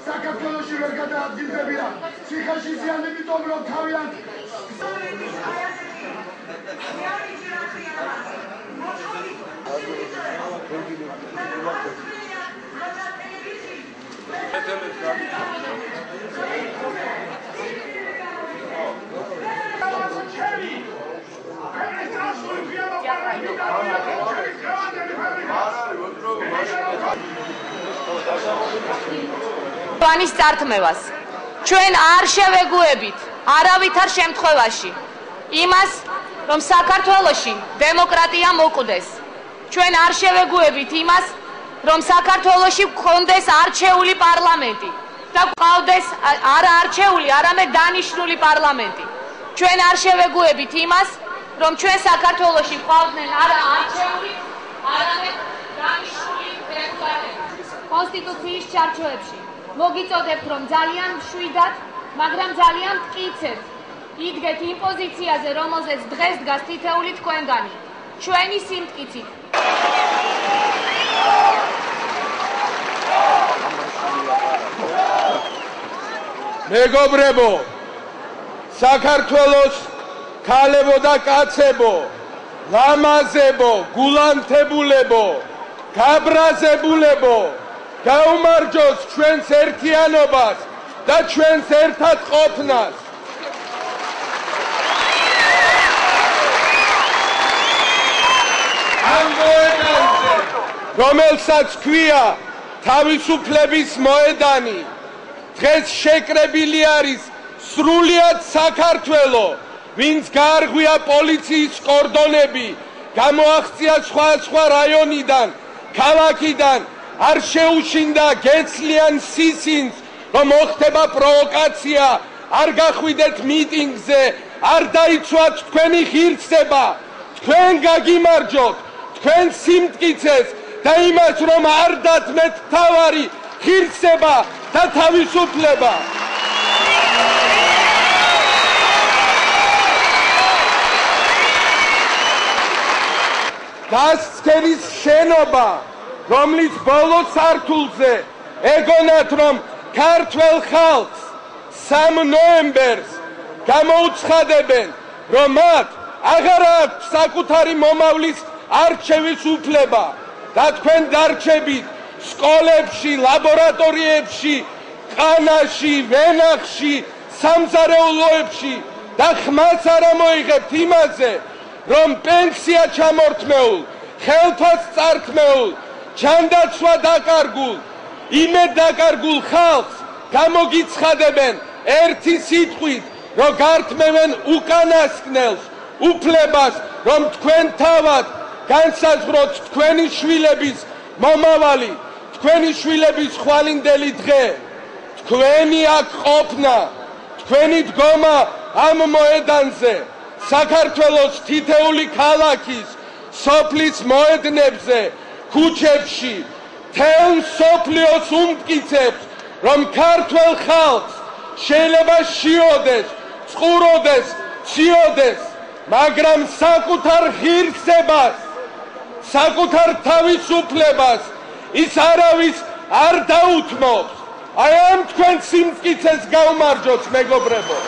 საქართველოში ვერ გადაადგილდებიან. ციხეში ზიანებითომ რომ თავიანთ Ani startmevas. Ჩვენ არ შევეგუებით არავითარ შემთხვევაში იმას, რომ საქართველოში დემოკრატია მოკვდეს. ჩვენ არ შევეგუებით იმას, რომ საქართველოში გქონდეს არჩეული პარლამენტი და გყავდეს არა არჩეული, არამედ დანიშნული პარლამენტი. ჩვენ არ შევეგუებით იმას, რომ ჩვენ საქართველოში გყავდნენ არა არჩეული, არამედ დანიშნული დეპუტატები. კონსტიტუციის ჩარჩოებში მოგიწოდებთ, რომ ძალიან მშვიდად, მაგრამ ძალიან მტკიცედ იდგეთ იმ პოზიციაზე, რომელზეც დღეს დგას თითეული თქვენგანი, ჩვენი სიმტკიცით. მეგობრებო, საქართველოს ქალებო და კაცებო, ლამაზებო, გულანთებულებო, გაბრაზებულებო, გაუმარჯოს ჩვენს ერთიანობას და ჩვენს ერთად ყოფნას. ამ მოედანზე, რომელსაც ქვია თავისუფლების მოედანი, დღეს შეკრებილი არის სრულიად საქართველო, ვინც გაარღვია პოლიციის კორდონები, გამოაღწია სხვა რაიონიდან, ქალაქიდან, არ შეუშინდა გეცლიან სისინს, რომ მოხდება პროვოკაცია, არ გახვიდეთ მიტინგზე, არ დაიცვათ თქვენი ღირსება, თქვენ გაგიმარჯოთ, თქვენ სიმტკიცეს და იმას, რომ არ დათმეთ თავარი, ღირსება და თავისუფლება. დასცქერის შენობა, რომლის ბოლო სართულზე ეგონათ, რომ ქართველ ხალხს 3 ნოემბერს გამოუცხადებენ, რომ მათ აღარ აქვს საკუთარი მომავლის არჩევის უფლება და თქვენ დარჩებით სკოლებში, ლაბორატორიებში, ყანაში, ვენახში, სამზარეულოებში და ხმას არ ამოიღებთ იმაზე, რომ პენსია ჩამორთმეულ, ხელფას წართმეულ, ჯანდაცვა დაკარგულ, იმედ დაკარგულ ხალხს გამოგიცხადებენ ერთი სიტყვით, რომ გართმევენ უკანასკნელს, უფლებას, რომ თქვენ თავად განსაზღვროთ თქვენი შვილების მომავალი, თქვენი შვილების ხვალინდელი დღე, თქვენი აქ ყოფნა, თქვენი დგომა ამ მოედანზე, საქართველოს თითეული ქალაქის, სოფლის მოედნებზე, ქუჩებში, თელ სოფლიოს უმტკიცებს, რომ ქართველ ხალხს შეიძლება შიოდეს, წყუროდეს, ციოდეს, მაგრამ საკუთარ ღირსებას, საკუთარ თავისუფლებას ის არავის არ დაუთმობს. აი ამ თქვენ სიმტკიცეს გაუმარჯოთ, მეგობრებო.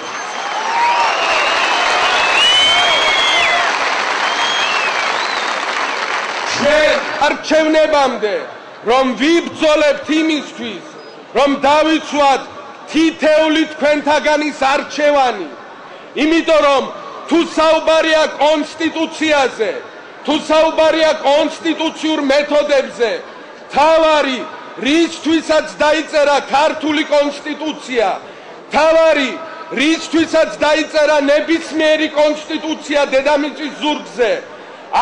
ჩვენ არჩევნებამდე, რომ ვიბრძოლებთ იმისთვის, რომ დავიცვათ თითეული თქვენთაგანის არჩევანი, იმიტომ რომ თუ საუბარია კონსტიტუციაზე, თუ საუბარია კონსტიტუციურ მეთოდებზე, თავარი რისთვისაც დაიწერა ქართული კონსტიტუცია, თავარი რისთვისაც დაიწერა ნებისმიერი კონსტიტუცია დედამიწის ზურგზე,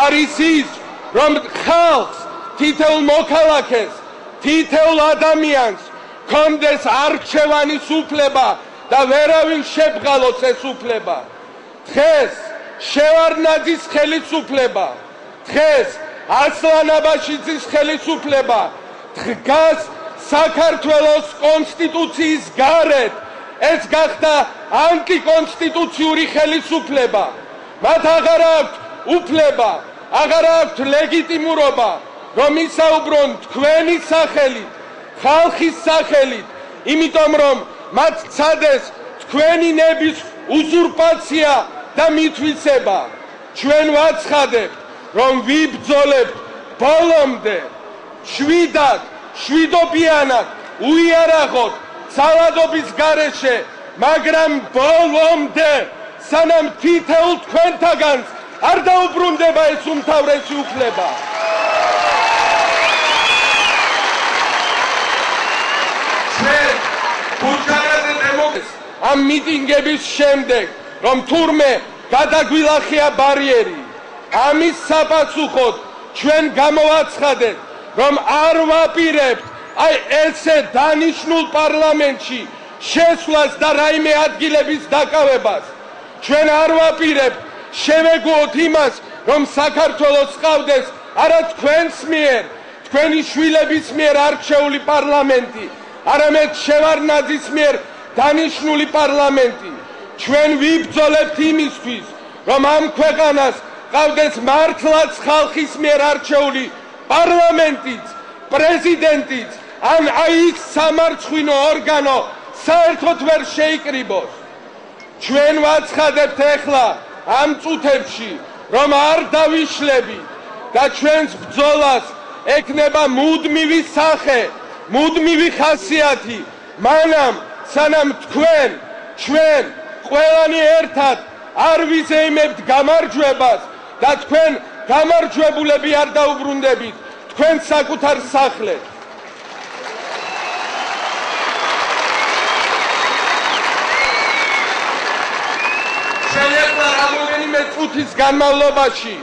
არის ის, რომ ხალხს, თითოეულ მოქალაქეს, თითოეულ ადამიანს კონდეს არჩევანის უფლება და ვერავინ შებრალოს ეს უფლება. დღეს შევარდნაძის ხელისუფლება, დღეს ასლან აბაშიძის ხელისუფლება დგას საქართველოს კონსტიტუციის გარეთ. ეს გახდა ანტიკონსტიტუციური ხელისუფლება. მათ აღარ აქვთ უფლება, აღარ აქვთ ლეგიტიმურობა, რომ ისაუბრონ თქვენი სახელით, ხალხის სახელით, იმიტომ რომ მათ ცადეს თქვენი ნების უზურპაცია და მითვისება. ჩვენ ვაცხადებთ, რომ ვიბრძოლებთ ბოლომდე, შვიდობიანად, უიარაღოთ, ძალადობის გარეშე, მაგრამ ბოლომდე, სანამ თითოეულ თქვენთაგანს არ დაუბრუნდება ეს უმთავრესი უფლება. ჩვენ ბულგარეთზე დემოკრატიის ამ მიტინგების შემდეგ, რომ თურმე გადაგვილახია ბარიერი, ამის საპასუხოდ ჩვენ გამოვაცხადეთ, რომ არ ვაპირებთ აი ესე დანიშნულ პარლამენტში შესვლას და რაიმე ადგილების დაკავებას. ჩვენ არ ვაპირებთ შევეგუოთ იმას, რომ საქართველოს ყავდეს არა თქვენს მიერ, თქვენი შვილების მიერ არჩეული პარლამენტი, არამედ შევარდნაძის მიერ დანიშნული პარლამენტი. ჩვენ ვიბრძოლებთ იმისთვის, რომ ამ ქვეყანას ყავდეს მართლაც ხალხის მიერ არჩეული პარლამენტიც, პრეზიდენტიც, ან აი ის სამარცხვინო ორგანო საერთოდ ვერ შეიკრიბოს. ჩვენ ვაცხადებთ ეხლა ამ წუთებში, რომ არ დავიშლებით და ჩვენს ბრძოლას ექნება მუდმივი სახე, მუდმივი ხასიათი, მანამ სანამ ჩვენ ყველანი ერთად არ ვიზეიმებთ გამარჯვებას და თქვენ გამარჯვებულები არ დაუბრუნდებით თქვენ საკუთარ სახლებს. შეიძლება რამდენიმე წუთის განმავლობაში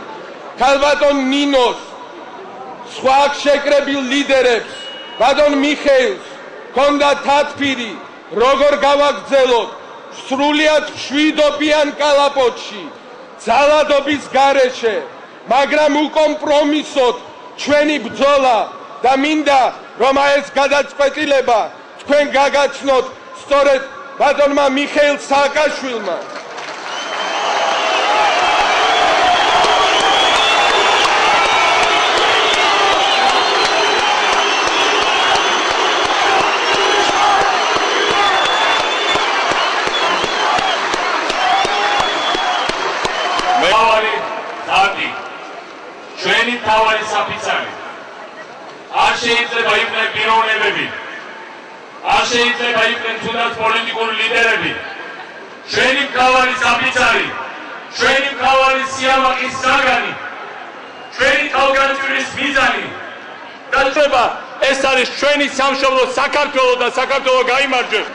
ქალბატონ ნინოს, სხვა შეკრებილ ლიდერებს, ბატონ მიხეილს ჰქონდა თათბირი, როგორ გავაგრძელოთ სრულიად მშვიდობიან კალაპოტში, ძალადობის გარეშე, მაგრამ უკომპრომისოდ ჩვენი ბრძოლა და მინდა რომ ეს გადაწყვეტილება თქვენ გაგაცნოთ სწორედ ბატონმა მიხეილ სააკაშვილმა. ჩვენი მთავარი საფიცარი არ შეიძლება იყვნენ პიროვნებები, არ შეიძლება იყვნენ თუნდაც პოლიტიკური ლიდერები. ჩვენი მთავარი საფიცარი, ჩვენი მთავარი სიამაყის საგანი, ჩვენი თავგანწირის მიზანი და შეიძლება ეს არის ჩვენი სამშობლო საქართველო და საქართველო გაიმარჯვებს.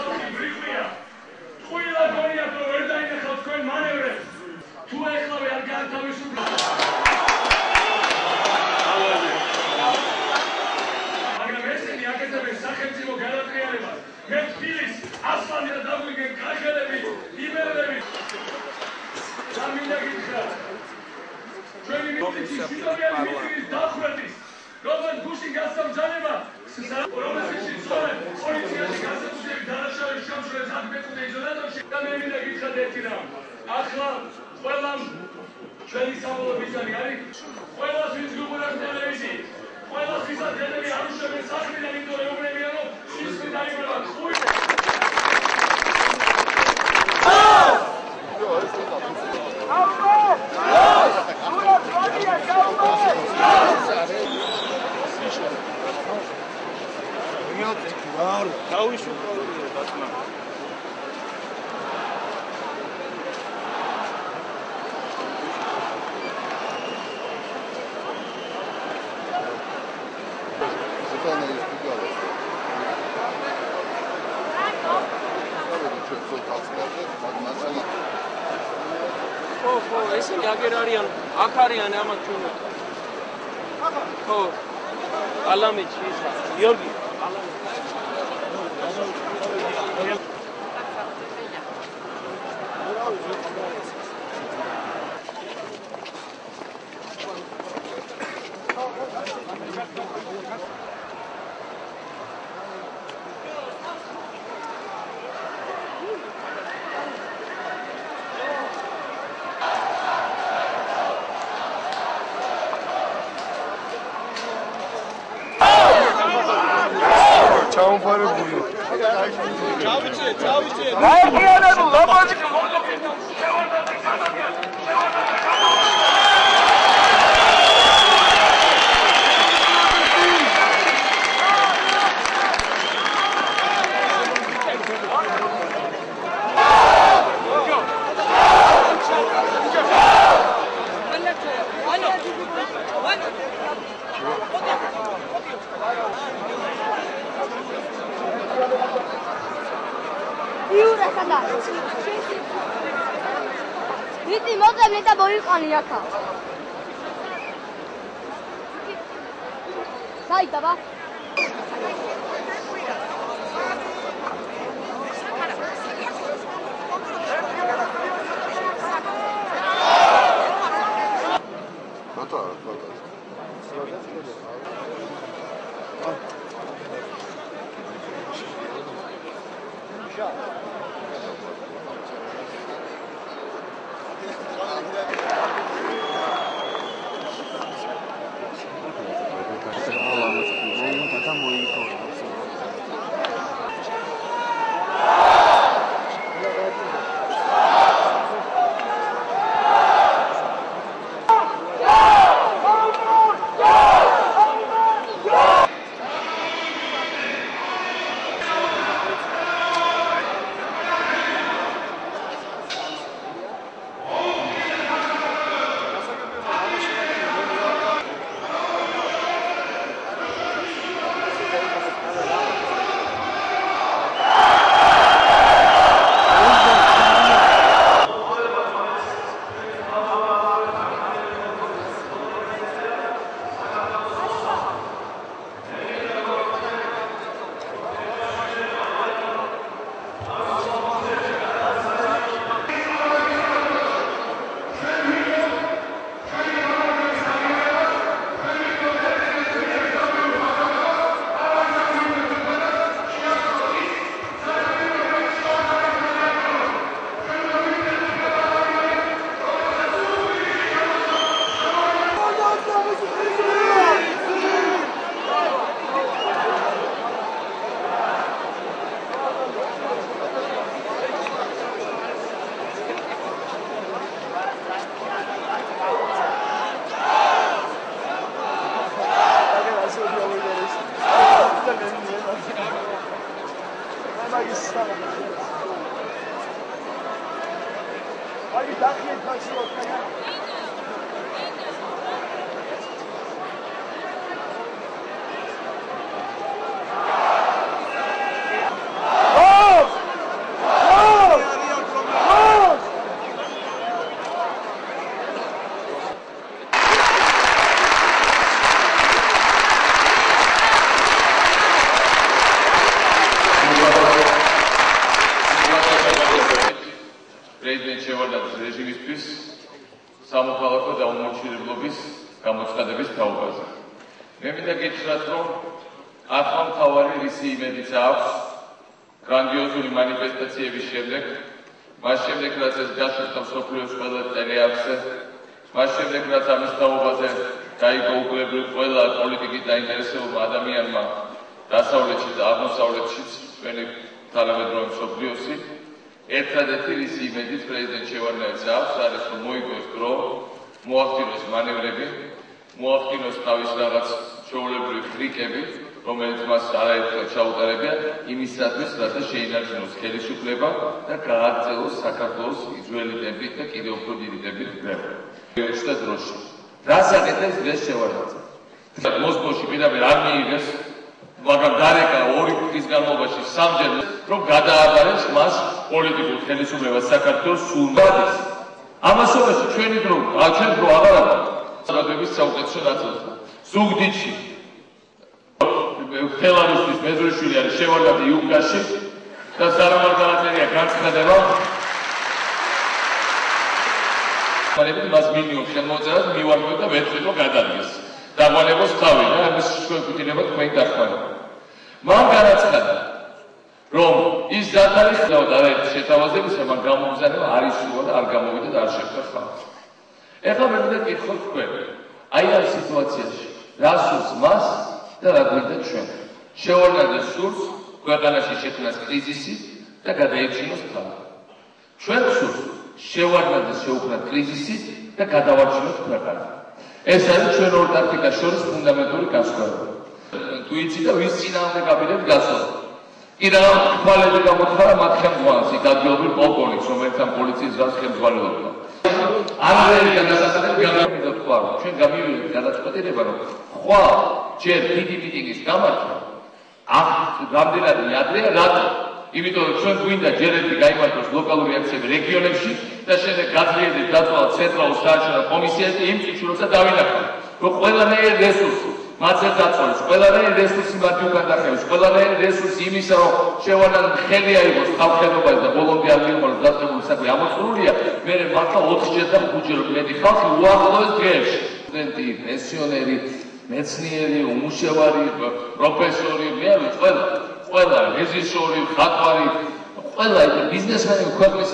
ესენი აგერ არიან, აქ არიან ამათ ჩვენო. ხო. ალამეთში ის გიორგი. ჩაუმფარებული. გაიგიანებულ ლაპარაკი Iti მოწემნე და მოიყვანი აქა. საიტაბა. პრეზიდენტ შევარდნაძის რეჟიმისთვის სამოქალაქო დაუმორჩილებლობის გამოცხადების თაობაზე. მე მინდა გითხრათ, რომ ახლა მთავარი რისი იმედიც აქვს გრანდიოზული მანიფესტაციების შემდეგ, მას შემდეგ რაც ეს გაშუქდა მსოფლიოს ყველა ტელეარხზე, მას შემდეგ რაც ამის თაობაზე გაიგო უკვე ყველა პოლიტიკით დაინტერესებულმა ადამიანმა დასავლეთში და აღმოსავლეთშიც ჩვენი თანამედროვე მსოფლიოსი ერთადერთი რისი იმედით პრეზიდენტ შევარდნაძის აქვს არის რომ მოიგოს დრო, მოახდინოს მანევრები, მოახდინოს თავის რაღაც ჩვეულებრივი ტრიკები, რომელიც მას არაერთხელ ჩაუტარებია იმისათვის, რათა შეინარჩუნოს ხელისუფლება და გააგრძელოს საქართველოს იძველი ტემპით და კიდევ უფრო დიდი ტემპით კრება. და დროში. რას აკეთებს დღეს შევარდნაძე? მოსკოვში პირდაპირ არ მიიღეს, მაგრამ გარეკა 2 წლის განმავლობაში სამჯერ რომ გადააბარეს მას პოლიტიკურ ხელისუფლებას საქართველოს სულმადის. ამასობაში ჩვენი დრო, ჩვენ დრო აღარ აქვს. საზოგადოების საუკეთესო ნაწილს. ზუგდიდში ხელარუსის მეზრიშვილი არის შევარდნაძე იუკაში და სარამარგალატერია განცხადება. მაგრამ მას მინიმუმ შემოწერას მივარგო და ვეწვიდო გადადგეს. დაგვანებოს თავი და ამის შეგვიძლია თქვენ დახმარება. მან განაცხადა რომ ის დათარიღდა და არაერთი შეთავაზებისა, მაგრამ გამოგზავნება არ ისურვა და არ გამოვიდა და არ შეხვდა ხალხს. ეხლა მე მინდა გითხოთ თქვენ, აი ამ სიტუაციაში რა სურს მას და რა გვინდა ჩვენ. შევარდნას სურს ქვეყანაში შექმნას კრიზისი და გადაეჩინოს თვალა. ჩვენ სურს შევარდნას შეუქმნათ კრიზისი და გადავარჩინოთ ქვეყანა. ეს არის ჩვენ ორ ტაქტიკას შორის ფუნდამენტური განსხვავება. თუ იცი და ვის წინააღმდეგ გაბინეთ გასვლა. კიდევ თვალები გამოთვალა მათ ხელმძღვანელს, იქ ადგილობრივ პოლკოვნიკს, რომელიც ამ პოლიციის ძალს ხელმძღვანელობდა. არაერთი განსაკუთრებით გამოვიდა თქვა, რომ ჩვენ გამივიდეთ გადაწყვეტილება, რომ ხვალ ჯერ დიდი მიტინგის გამართვა ამ რამდენად ადრეა, რატო? იმიტომ რომ ჩვენ გვინდა ჯერ ერთი გაიმართოს ლოკალური აქციები რეგიონებში და შემდეგ გაძლიერდეს დაწვა ცენტრალურ საარჩევნო კომისიაზე იმ წუთში, როცა დავინახავთ, რომ ყველანაირი რესურსი მათზე დაწვეს, ყველანაირი რესურსი მათი უკან დახევეს, ყველანაირი რესურსი იმისა, რომ შევარდნან ხელი აიღოს ხალხებობას და ბოლომდე არ მიიღოს დასწრებული საქმე ამოწურულია, მე მართლა 4-ჯერ და 5-ჯერ მეტი ხალხი უახლოეს დღეებში. სტუდენტი, პენსიონერი, მეცნიერი, უმუშევარი, პროფესორი, მე ყველა რეჟისორი, ხატვარი, ყველა ბიზნესმენი ქვეყნის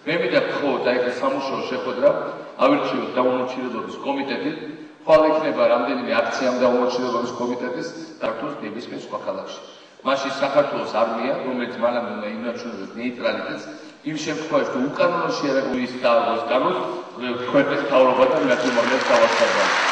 მე მინდა ხო და ეგ სამუშაო შეხვედრა ავირჩიოთ დაუმორჩილებლობის კომიტეტი, ხვალ იქნება რამდენიმე აქცია დაუმორჩილებლობის კომიტეტის საქართველოს ნებისმიერ სხვა ქალაქში. მაშინ საქართველოს არმია, რომელიც მანამდე უნდა ინარჩუნებდეს ნეიტრალიტეტს, იმ შემთხვევაში თუ უკანონო შეერეგულის დაარღვევას განოს ქვეყნის მთავრობა და მეთუმარეს დავასწავლოთ.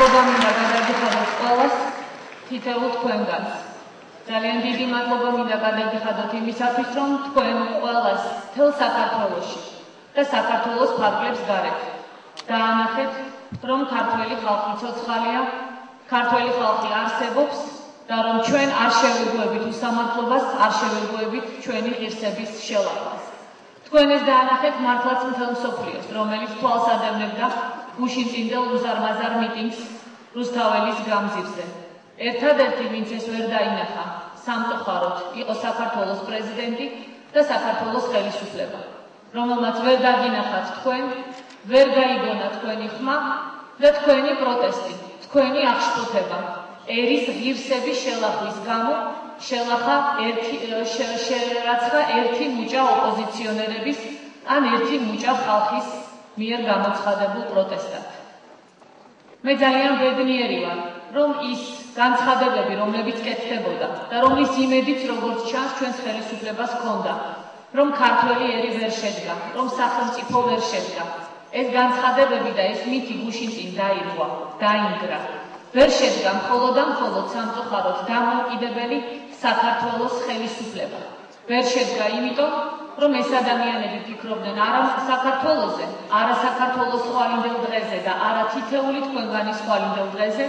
მადლობა მინდა გადაგიხადოთ ყველას თითოეულ თქვენგანს. ძალიან დიდი მადლობა მინდა გადაგიხადოთ იმისათვის, რომ თქვენ ყველას მთელ საქართველოში და საქართველოს ფარგლებს გარეთ დაანახეთ, რომ ქართველი ხალხი ცოცხალია, ქართველი ხალხი არსებობს და რომ ჩვენ არ შევეგუებით უსამართლობას, არ შევეგუებით ჩვენი ღირსების შელახვას. თქვენ ეს დაანახეთ მართლაც მთელ მსოფლიოს, რომელიც თვალს ადევნებდა გუშინწინდელ უზარმაზარ მიტინგს რუსთაველის გამზირზე. ერთადერთი, ვინც ეს ვერ დაინახა სამწუხაროდ, იყო საქართველოს პრეზიდენტი და საქართველოს ხელისუფლება, რომელმაც ვერ დაგინახათ თქვენ, ვერ გაიგონა თქვენი ხმა და თქვენი პროტესტი, თქვენი აღშფოთება. ერის ღირსების შელახვის გამო შერაცხა ერთი მუჭა ოპოზიციონერების ან ერთი მუჭა ხალხის მიერ გამოცხადებულ პროტესტად. მე ძალიან ბედნიერი ვარ, რომ ის განცხადებები, რომლებიც კეთდებოდა და რომლის იმედიც როგორც ჩანს ჩვენს ხელისუფლებას ჰქონდა, რომ ქართველი ერი ვერ შედგა, რომ სახელმწიფო ვერ შედგა. ეს განცხადებები და ეს მითი გუშინწინ დაირღვა, დაინგრა. ვერ შედგა მხოლოდ და მხოლოდ სამწუხაროდ დამოუკიდებელი საქართველოს ხელისუფლება. ვერ შედგა იმიტომ, რომ ეს ადამიანები ფიქრობდნენ არა საქართველოზე, არა საქართველოს ხვალინდელ დღეზე და არა თითეული თქვენგანის ხვალინდელ დღეზე,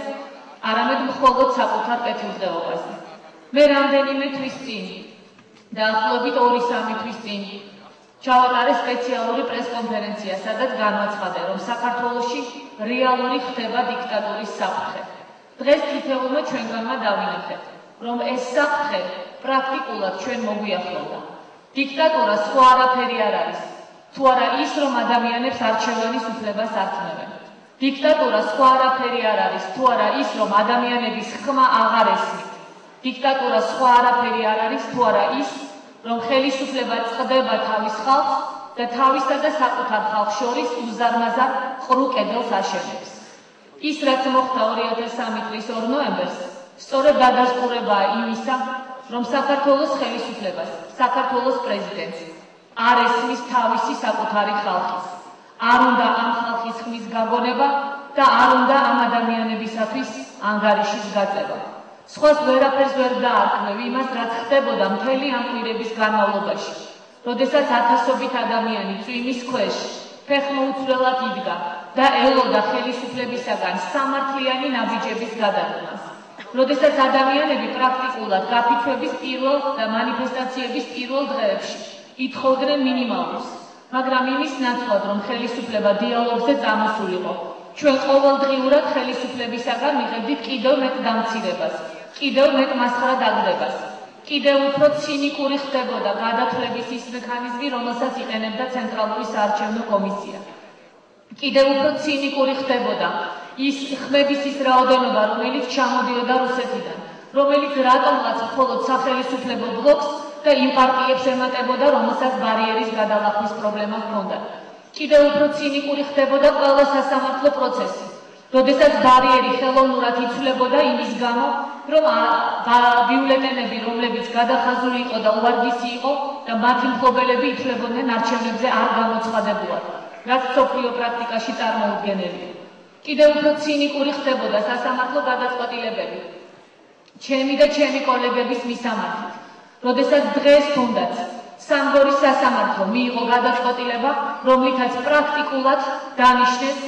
არამედ მხოლოდ საკუთარ კეთილდღეობაზე. მე რამდენიმე თვის წინ, დაახლოებით 2-3 თვის წინ ჩავატარე სპეციალური პრესკონფერენცია, სადაც განაცხადე, რომ საქართველოში რეალური ხდება დიქტატურის საფრთხე. დღეს თითოეულმა ჩვენგანმა დავინახეთ, რომ ეს საფრთხე პრაქტიკულად ჩვენ მოგვიახლოვდა. დიქტატურა სხვა არაფერი არ არის, თუ არა ის, რომ ადამიანებს არჩევანის უფლებას ართმევენ. დიქტატურა სხვა არაფერი არ არის, თუ არა ის, რომ ადამიანების ხმა აღარ ესმით. დიქტატურა სხვა არაფერი არ არის, თუ არა ის, რომ ხელისუფლება წყდება თავის ხალხს და თავისა და საკუთარ ხალხს შორის უზარმაზარ ყრუ კედელს აშენებს. ის, რაც მოხდა 2003 წლის 2 ნოემბერს, სწორედ გადასტურებაა იმისა, რომ საქართველოს ხელისუფლებას, საქართველოს პრეზიდენტს არ ესმის თავისი საკუთარი ხალხის. არ უნდა ამ ხალხის ხმის გაგონება და არ უნდა ამ ადამიანებისათვის ანგარიშის გაწევა. სხვას ვერაფერს ვერ დაარქმევ იმას, რაც ხდებოდა მთელი ამ კვირების განმავლობაში, როდესაც ათასობით ადამიანი წვიმის ქვეშ ფეხმოუცვლელად იდგა და ელოდა ხელისუფლებისაგან სამართლიანი ნაბიჯების გადადგმას. როდესაც ადამიანები პრაქტიკულად გაფიცვების პირველ და მანიფესტაციების პირველ დღეებში ითხოვდნენ მინიმალურს, მაგრამ იმის ნაცვლად, რომ ხელისუფლება დიალოგზე წამოსულიყო, ჩვენ ყოველდღიურად ხელისუფლებისაგან მიღებდით კიდევ მეტ დამცირებას, კიდევ მეტ მასხრად აგდებას, კიდევ უფრო ცინიკური ხდებოდა გადათვლების ის მექანიზმი, რომელსაც იყენებდა ცენტრალური საარჩევნო კომისია. კიდევ უფრო ცინიკური ხდებოდა ის ხმების ის რაოდენობა, რომელიც ჩამოდიოდა რუსეთიდან, რომელიც რატომღაც მხოლოდ სახელისუფლებო ბლოკს და იმ პარტიებს ემატებოდა, რომელსაც ბარიერის გადალახვის პრობლემა ჰქონდა. კიდევ უფრო ცინიკური ხდებოდა ყველა სასამართლო პროცესი, როდესაც ბარიერი ხელოვნურად იცვლებოდა იმის გამო, რომ ბიულეტენები, რომლებიც გადახაზული იყო და უვარგისი იყო და მათი მფლობელები ითვლებოდნენ არჩევნებზე არ გამოცხადებულად, რაც მსოფლიო პრაქტიკაში წარმოუდგენელია. კიდევ უფრო ცინიკური ხდებოდა სასამართლო გადაწყვეტილებები ჩემი და ჩემი კოლეგების მისამართით, როდესაც დღეს თუნდაც სამგორის სასამართლო მიიღო გადაწყვეტილება, რომლითაც პრაქტიკულად დანიშნეს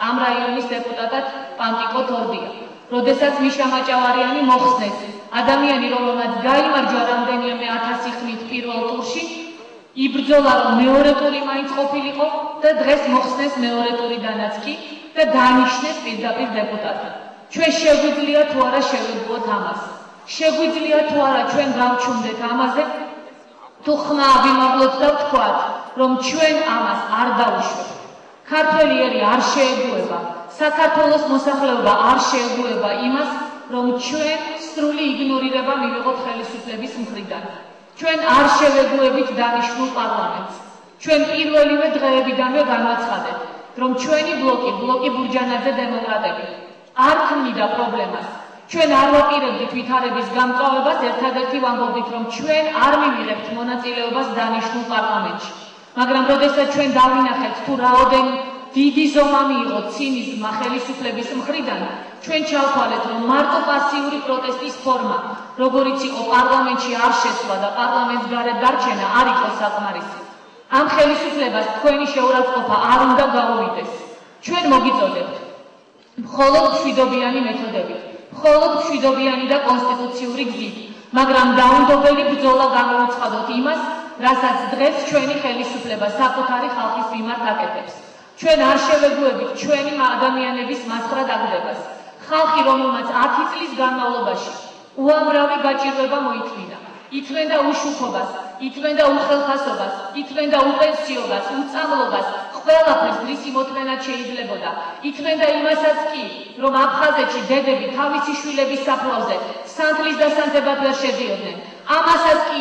ამ რაიონის დეპუტატად პანტიკო თორდია, როდესაც მიშა მაჭავარიანი მოხსნეს, ადამიანი, რომელმაც გაიმარჯვა რამდენიმე 1000 ხმით პირველ ტურში, იბრძოლა, რომ მეორე ტური მაინც ყოფილიყო და დღეს მოხსნეს მეორე ტურიდანაც კი და დანიშნეს პირდაპირ დეპუტატად. ჩვენ შეგვიძლია თუ არა შევედგოთ ამას? შეგვიძლია თუ არა ჩვენ გავჩუმდეთ ამაზე? თუ ხმა ავიმაღლოთ და ვთქვათ, რომ ჩვენ ამას არ დავუშვებთ. ქართველი ერი არ შეეგუება, საქართველოს მოსახლეობა არ შეეგუება იმას, რომ ჩვენ სრული იგნორირება მივიღოთ ხელისუფლების მხრიდან. ჩვენ არ შევეგუებით დანიშნულ პარლამენტს. ჩვენ პირველივე დღეებიდანვე განვაცხადებთ, რომ ჩვენი ბლოკი ბურჯანაძე დემოკრატები არ ქმნიდა პრობლემას. ჩვენ არ ვაპირებდით ვითარების გამწვავებას, ერთადერთი ვამბობდით, რომ ჩვენ არ მივიღებთ მონაწილეობას დანიშნულ პარლამენტში. მაგრამ როდესაც ჩვენ დავინახეთ თუ რაოდენ დიდი ზომა მიიღო ცინიზმმა ხელისუფლების მხრიდან, ჩვენ ჩავთვალეთ, რომ მარტო პასიური პროტესტის ფორმა, როგორიც იყო პარლამენტში არ შესვლა და პარლამენტს გარეთ დარჩენა, არ იყო საკმარისი. ამ ხელისუფლებას თქვენი შეურაცხყოფა არ უნდა გაუვიდეს. ჩვენ მოგიწოდებთ მხოლოდ მშვიდობიანი მეთოდებით, მხოლოდ მშვიდობიანი და კონსტიტუციური გზით, მაგრამ დაუნდობელი ბრძოლა გამოუცხადოთ იმას, რასაც დღეს ჩვენი ხელისუფლება საკუთარი ხალხის მიმართ აკეთებს. ჩვენ არ შევეგუებით ჩვენი ადამიანების მასხრად აგდებას. ხალხი, რომელმაც 10 წლის განმავლობაში უამრავი გაჭირვება მოითმინა, ითმენდა უშუქობას, ითმენდა უხელხასობას, ითმენდა უპენსიობას, უწამლობას, ყველაფერს რისი მოთმენად შეიძლებოდა. ითმენდა იმასაც კი, რომ აფხაზეთში დედები თავისი შვილების საფლავზე სანთლის დასანთებად ვერ შედიოდნენ. ამასაც კი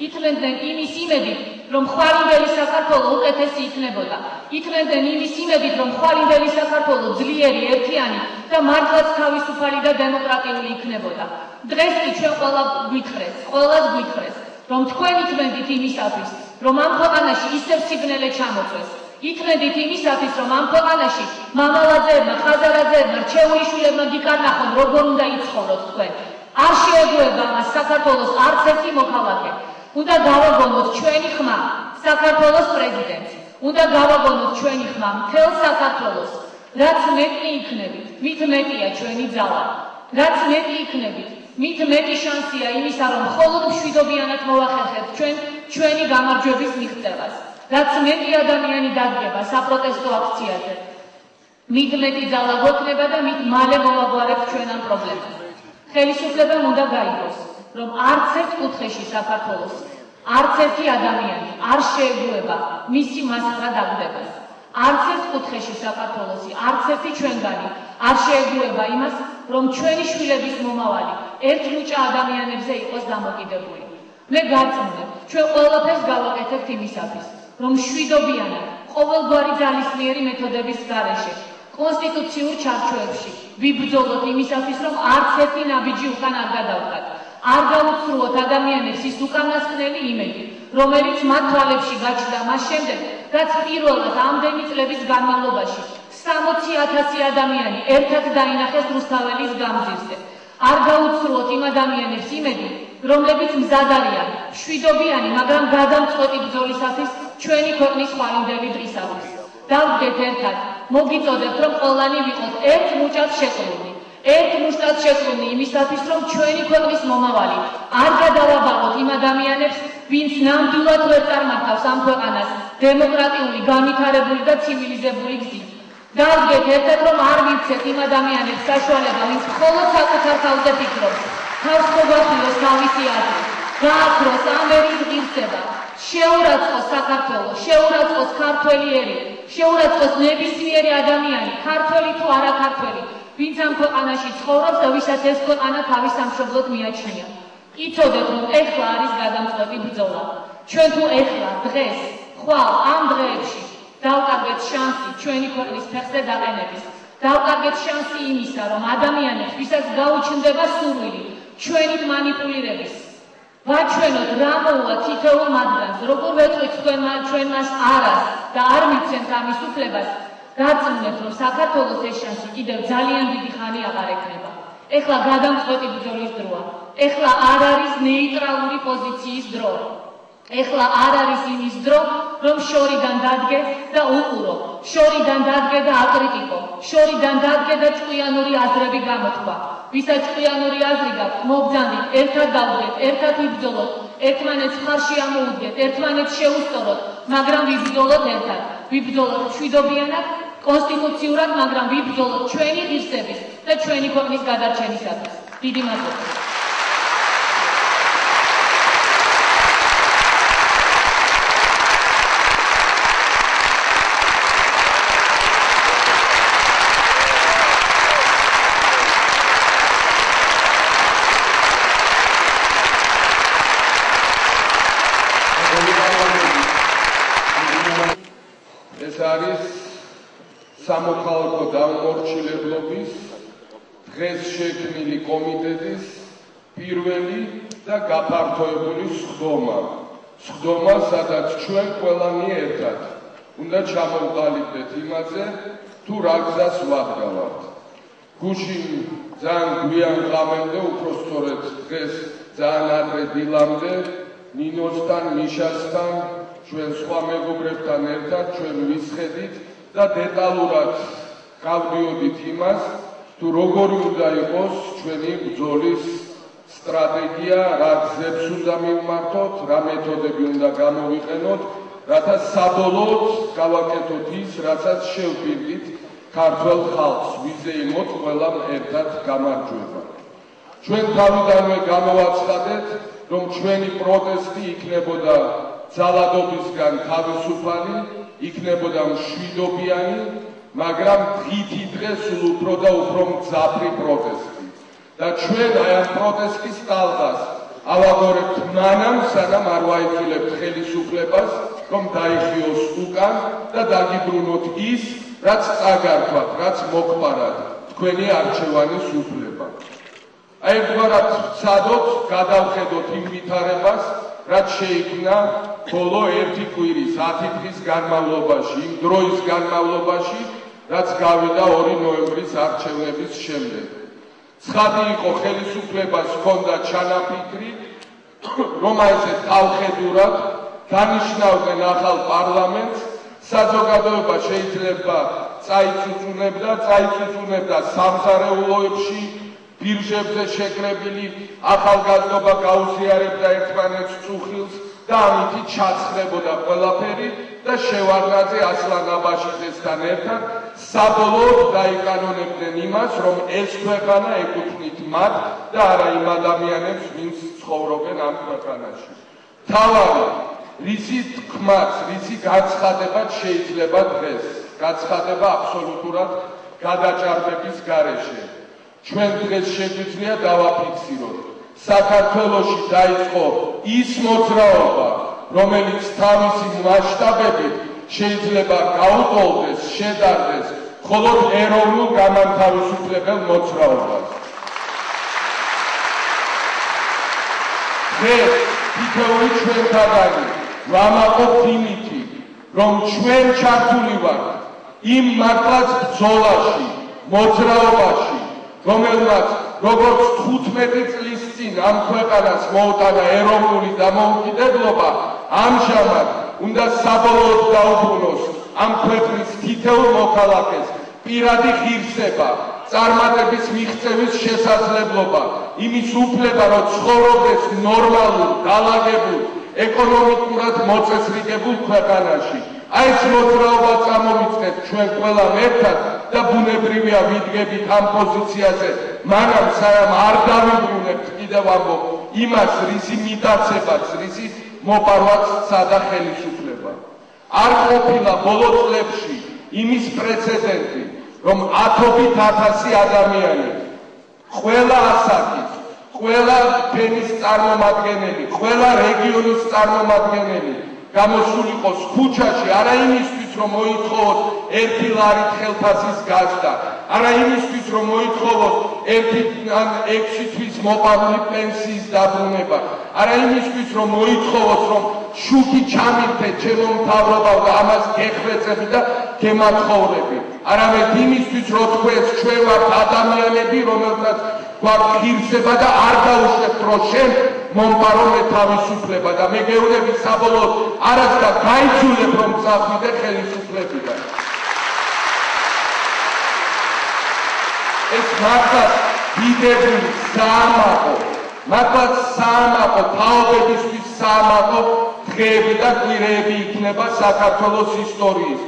ითმენდნენ იმის იმედით, რომ ხვალინდელი საქართველო უკეთესი იქნებოდა. ითმენდნენ იმის იმედით, რომ ხვალინდელი საქართველო ძლიერი, ერთიანი და მართლაც თავისუფალი და დემოკრატიული იქნებოდა. დღეს კი ჩვენ ყველას გვითხრეს, რომ თქვენ ითმენდით იმისათვის, რომ ამ ქვეყანაში ისევ სიბნელე ჩამოწვეს. ითმენდით იმისათვის, რომ ამ ქვეყანაში მამალაძეებმა, ხაზარაძეებმა, რჩეულიშვილებმა გიკარნახონ, როგორ უნდა იცხოვროთ თქვენ. არ შეეგუება მას საქართველოს არც ერთი მოქალაქე. უნდა გავაგონოთ ჩვენი ხმა საქართველოს პრეზიდენტს. უნდა გავაგონოთ ჩვენი ხმა მთელ საქართველოს. რაც მეტი იქნებით, მით მეტია ჩვენი ძალა. რაც მეტი იქნებით, მით მეტი შანსია იმისა, რომ მხოლოდ მშვიდობიანად მოვახერხებთ ჩვენი გამარჯვების მიღწევას. რაც მეტი ადამიანი დადგება საპროტესტო აქციაზე, მით მეტი ძალა გვექნება და მით მალე მოვაგვარებთ ჩვენ ამ პრობლემას. ხელისუფლებამ უნდა გაიგოს, რომ არც ერთ კუთხეში საქართველოს, არც ერთი ადამიანი არ შეეგუება მისი მასხრად აგდებას. არც ერთ კუთხეში საქართველოსი, არც ერთი ჩვენგანი არ შეეგუება იმას, რომ ჩვენი შვილების მომავალი ერთ მუჭა ადამიანებზე იყოს დამოკიდებული. მე გაწმუნდებ, ჩვენ ყველაფერს გავაკეთებთ იმისათვის, რომ მშვიდობიანად, ყოველგვარი ძალისმიერი მეთოდების გარეშე, კონსტიტუციურ ჩარჩოებში ვიბრძოლოთ იმისათვის, რომ არც ერთი ნაბიჯი უკან არ გადავდგათ. არ გავუცრუოთ ადამიანებს ის უკანასკნელი იმედი, რომელიც მათ თვალებში გაჩნდა მას შემდეგ, რაც პირველად ამდენი წლების განმავლობაში 60,000 ადამიანი ერთად დაინახეს რუსთაველის გამზირზე. არ გავუცრუოთ იმ ადამიანებს იმედი, რომლებიც მზად არიან მშვიდობიანი, მაგრამ გადამწყვეტი ბრძოლისათვის ჩვენი ქვეყნის ხვალინდელი დღისათვის. დავდგეთ ერთად, მოგიწოდებთ, რომ ყველანი ვიყოთ ერთ მუჭად შეკლუნი. ერთ მუშტად შეკლუნი იმისათვის, რომ ჩვენი ქვეყნის მომავალი არ გადავაბაროთ იმ ადამიანებს, ვინც ნამდვილად ვერ წარმართავს ამ ქვეყანას დემოკრატიული, განვითარებული და ცივილიზებული გზით. დავდგეთ ერთად, რომ არ მივცეთ იმ ადამიანებს საშუალება, ვინც მხოლოდ საკუთარ თავზე ფიქრობს, თავს მოგახვიოს თავისი აზრი, გააქროს ამ ერის ღირსება, შეურაცხყოს საქართველო, შეურაცხყოს ქართველი ერი, შეურაცხყოს ნებისმიერი ადამიანი, ქართველი თუ არა ქართველი, ვინც ამ ქვეყანაში ცხოვრობს და ვისაც ეს ქვეყანა თავის სამშობლოდ მიაჩნია. იცოდეთ, რომ ეხლა არის გადამწყვეტი ბრძოლა. ჩვენ თუ ეხლა დღეს ხვალ ამ დღეებში დავკარგეთ შანსი ჩვენი ქვეყნის ფეხზე დაყენების, დავკარგეთ შანსი იმისა, რომ ადამიანებს, ვისაც გაუჩნდება სურვილი ჩვენით მანიპულირების, ვაჩვენოთ რა მოუვა თითოეულ მათგანს, როგორ ვეტყვით ჩვენ მას არას და არ მიცემთ ამის უფლებას, დარწმუნებთ, რომ საქართველოს ეს შანსი კიდევ ძალიან დიდი ხანი აღარ ექნება. ეხლა გადამწყვეტი ბრძოლის დროა. ეხლა არ არის ნეიტრალური პოზიციის დრო. ეხლა არ არის იმის დრო, რომ შორიდან დადგე და უყურო, შორიდან დადგე და აკრიტიკო, შორიდან დადგე და ჭკვიანური აზრები გამოთქვა. ვისაც ჭკვიანური აზრი გაქვთ, მობრძანდით, ერთად დავდგეთ, ერთად ვიბრძოლოთ, ერთმანეთს მხარში ამოუდგეთ, ერთმანეთს შეუსწოროთ, მაგრამ ვიბრძოლოთ ერთად. ვიბრძოლოთ მშვიდობიანად, კონსტიტუციურად, მაგრამ ვიბრძოლოთ ჩვენი ღირსების და ჩვენი ქვეყნის გადარჩენისათვის. დიდი მადლობა. ეს არის სამოქალაქო დამორჩილებლობის დღეს შექმნილი კომიტეტის პირველი და გაფართოებული სხდომა, სადაც ჩვენ ყველანი ერთად უნდა ჩამოვყალიბდეთ იმაზე, თუ რა გზას ვადგავართ. გუშინ ძალიან გვიან ღამემდე, უпростоრედ დღეს ძალიან ადრე დილამდე, ნინოსთან, მიშასთან, ჩვენ სხვა მეგობრებთან ერთად ჩვენ ვისხედით და დეტალურად გავდიოდით იმას, თუ როგორი უნდა იყოს ჩვენი ბრძოლის სტრატეგია, რა გზებს უნდა მივმართოთ, რა მეთოდები უნდა გამოვიყენოთ, რათა საბოლოოდ გავაკეთოთ ის, რასაც შევპირდით ქართველ ხალხს, ვიზეიმოთ ყველამ ერთად გამარჯვება. ჩვენ თავიდანვე გამოვაცხადეთ, რომ ჩვენი პროტესტი იქნებოდა ძალადობისგან თავისუფალი, იქნებოდა მშვიდობიანი, მაგრამ დღითი დღე სულ უფრო და უფრო მძაფრი პროტესტი. და ჩვენ აი ამ პროტესტის ტალღას ავაგორებთ მანამ, სანამ არ ვაიძულებთ ხელისუფლებას, რომ დაიხიოს უკან და დაგიბრუნოთ ის, რაც წაგარქვათ, რაც მოგყარათ თქვენი არჩევანის უფლება. აი ერთგვარად ვცადოთ, გადავხედოთ იმ ვითარებას, რაც შეიქმნა ბოლო 1 კვირის 10 დღის განმავლობაში, იმ დროის განმავლობაში, რაც გავიდა 2 ნოემბრის არჩევნების შემდეგ. ცხადი იყო ხელისუფლებას ჰქონდა ჩანაფიქრი, რომ ესე თავხედურად დანიშნავდნენ ახალ პარლამენტს, საზოგადოება შეიძლება წაიწუწუნებდა სამზარეულოებში, ბირჟებზე შეკრებილი ახალგაზრდობა გაუზიარებდა ერთმანეთს წუხილს და ამით ჩაცხდებოდა ყველაფერი და შევარდნაძე ასლან აბაშიძესთან ერთად საბოლოოდ დაიკანონებდნენ იმას, რომ ეს ქვეყანა ეკუთვნით მათ და არა იმ ადამიანებს, ვინც ცხოვრობენ ამ ქვეყანაში. თავარი, რისი თქმაც, რისი გაცხადებაც შეიძლება დღეს, გაცხადება აბსოლუტურად გადაჭარბების გარეშე. ჩვენ დღეს შეგვიძლია დავაფიქსიროთ, საქართველოში დაიწყო ის მოძრაობა, რომელიც თავისი მასშტაბებით შეიძლება გაუტოლდეს, შედარდეს მხოლოდ ეროვნულ გამანთავისუფლებელ მოძრაობას. დღეს თითოეული ჩვენთაგანი ვამაყობთ იმითი, რომ ჩვენ ჩართული ვართ იმ მართლაც ბრძოლაში, მოძრაობაში, რომელმაც როგორც 15 წლის წინ ამ ქვეყანას მოუტანა ეროვნული დამოუკიდებლობა, ამჟამად უნდა საბოლოოდ დაუბრუნოს ამ ქვეყნის თითოეულ მოქალაქეს პირადი ღირსება, წარმატების მიღწევის შესაძლებლობა, იმის უფლება, რომ ცხოვრობდეს ნორმალურ, დალაგებულ, ეკონომიკურად მოწესრიგებულ ქვეყანაში. აი ეს მოძრაობა წამოვიწყეთ ჩვენ ყველამ ერთად და ბუნებრივია ვიდგებით ამ პოზიციაზე, მაგრამ სანამ არ დავიბრუნებთ კიდევ ამბობ იმას, რისი მიტაცებაც, რისი მოპარვაც სადა ხელისუფლება. არ ყოფილა ბოლო წლებში იმის პრეცედენტი, რომ 10,000 ადამიანი, ყველა ასაკის, ყველა ფენის წარმომადგენელი, ყველა რეგიონის წარმომადგენელი გამოსულიყოს ქუჩაში, არა იმისთვის, რომ მოითხოვოთ 1 ლარით ხელფასის გაზრდა, არა იმისთვის, რომ მოითხოვოთ 1 ან 6 თვის მოპარული პენსიის დაბრუნება, არა იმისთვის, რომ მოითხოვოთ, რომ შუქი ჩამირთეთ ჩემო მთავრობამ და ამას გეხვეწები და გემათხოვრები, არამედ იმისთვის, რომ თქვენ ჩვენ ვართ ადამიანები, რომელთაც გვაქვს ღირსება და არ დაუშვებთ, რომ შენ მომპარო მე თავისუფლება და მე გეუბნები საბოლოოდ არასდროს გაიცულებ, რომ წახვიდე ხელისუფლებიდან. ეს მართლაც დიდებული საამაყო, მართლაც საამაყო, თაობებისთვის საამაყო დღეები და კვირეები იქნება საქართველოს ისტორიის.